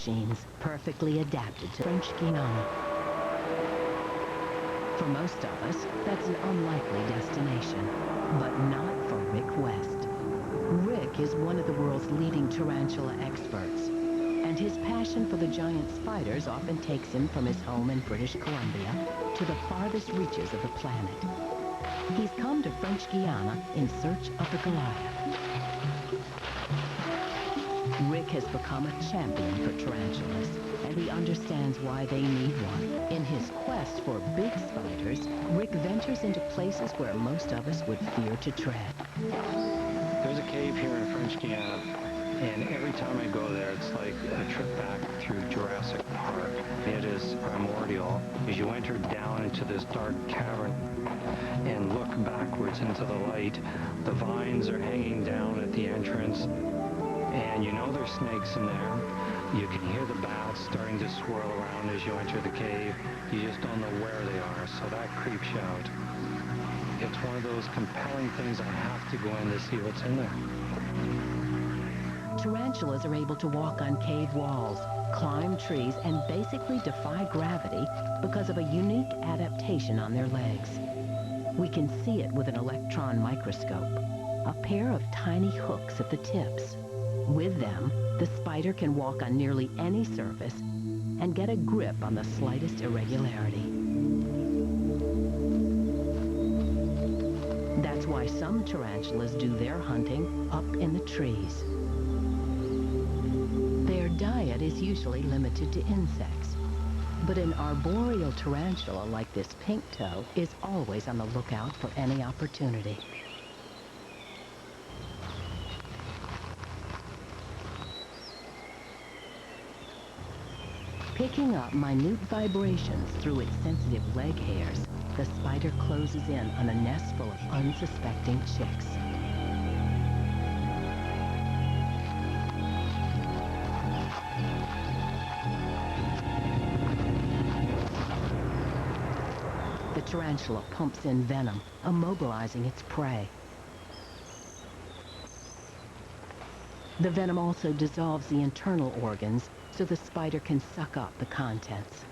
machines perfectly adapted to French Guiana. For most of us, that's an unlikely destination, but not for Rick West. Rick is one of the world's leading tarantula experts, and his passion for the giant spiders often takes him from his home in British Columbia to the farthest reaches of the planet. He's come to French Guiana in search of the Goliath. Rick has become a champion for tarantulas, and he understands why they need one. In his quest for big spiders, Rick ventures into places where most of us would fear to tread. There's a cave here in French Guiana, and every time I go there, it's like a trip back through Jurassic Park. It is primordial as you enter down into this dark cavern and look backwards into the light. The vines are hanging down at the entrance, and you know there's snakes in there. You can hear the bats starting to swirl around as you enter the cave. You just don't know where they are, so that creeps you out. It's one of those compelling things. I have to go in to see what's in there. Tarantulas are able to walk on cave walls, climb trees, and basically defy gravity because of a unique adaptation on their legs. We can see it with an electron microscope, a pair of tiny hooks at the tips. With them, the spider can walk on nearly any surface and get a grip on the slightest irregularity. That's why some tarantulas do their hunting up in the trees. Their diet is usually limited to insects, but an arboreal tarantula like this pink toe is always on the lookout for any opportunity. Picking up minute vibrations through its sensitive leg hairs, the spider closes in on a nest full of unsuspecting chicks. The tarantula pumps in venom, immobilizing its prey. The venom also dissolves the internal organs, so the spider can suck up the contents.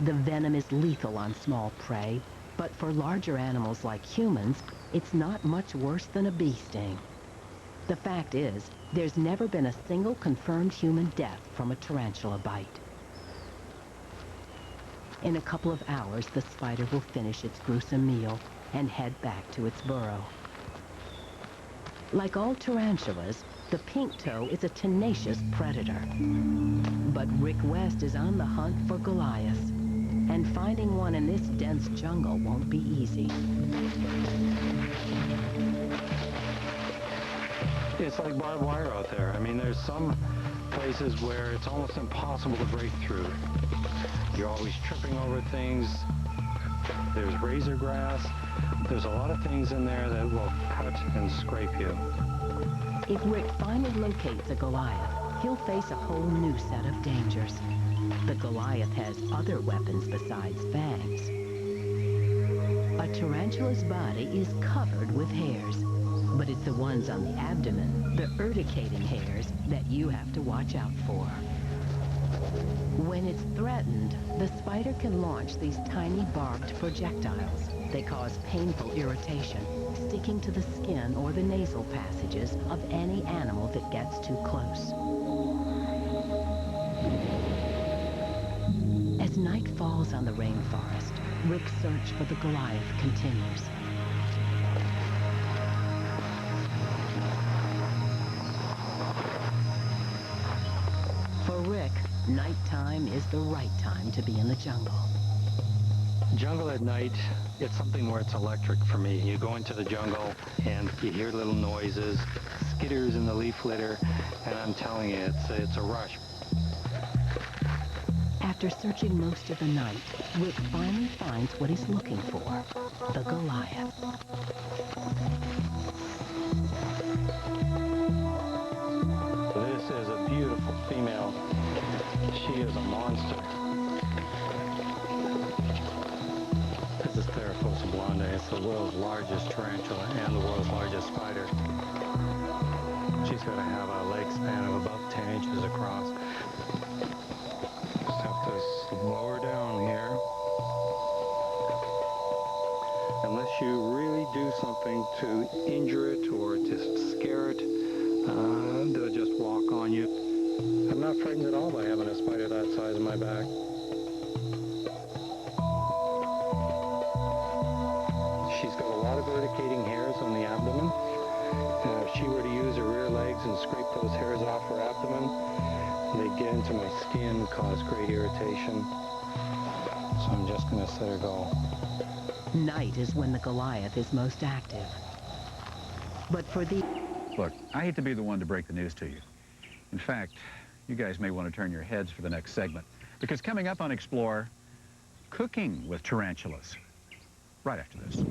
The venom is lethal on small prey, but for larger animals like humans, it's not much worse than a bee sting. The fact is, there's never been a single confirmed human death from a tarantula bite. In a couple of hours, the spider will finish its gruesome meal and head back to its burrow. Like all tarantulas, the pink toe is a tenacious predator. But Rick West is on the hunt for Goliaths, and finding one in this dense jungle won't be easy. It's like barbed wire out there. I mean, there's some places where it's almost impossible to break through. You're always tripping over things. There's razor grass. There's a lot of things in there that will cut and scrape you. If Rick finally locates a Goliath, he'll face a whole new set of dangers. The Goliath has other weapons besides fangs. A tarantula's body is covered with hairs, but it's the ones on the abdomen, the urticating hairs, that you have to watch out for. When it's threatened, the spider can launch these tiny barbed projectiles. They cause painful irritation, sticking to the skin or the nasal passages of any animal that gets too close. As night falls on the rainforest, Rick's search for the Goliath continues. For Rick, nighttime is the right time to be in the jungle. Jungle at night, it's something where it's electric for me. You go into the jungle and you hear little noises, skitters in the leaf litter, and I'm telling you, it's a rush. After searching most of the night, Rick finally finds what he's looking for, the Goliath. This is a beautiful female. She is a monster. This is Theraphosa blondae. It's the world's largest tarantula and the world's largest spider. should have a leg span of about 10 inches across. Just have to slow her down here. Unless you really do something to injure it or just scare it, they'll just walk on you. I'm not frightened at all by having a spider that size in my back. She's got a lot of urticating hairs on the abdomen. If she were to use her rear legs and scrape those hairs off her abdomen, they'd get into my skin, cause great irritation. So I'm just going to let her go. Night is when the Goliath is most active. But for the... Look, I hate to be the one to break the news to you. In fact, you guys may want to turn your heads for the next segment, because coming up on Explore, cooking with tarantulas. Right after this.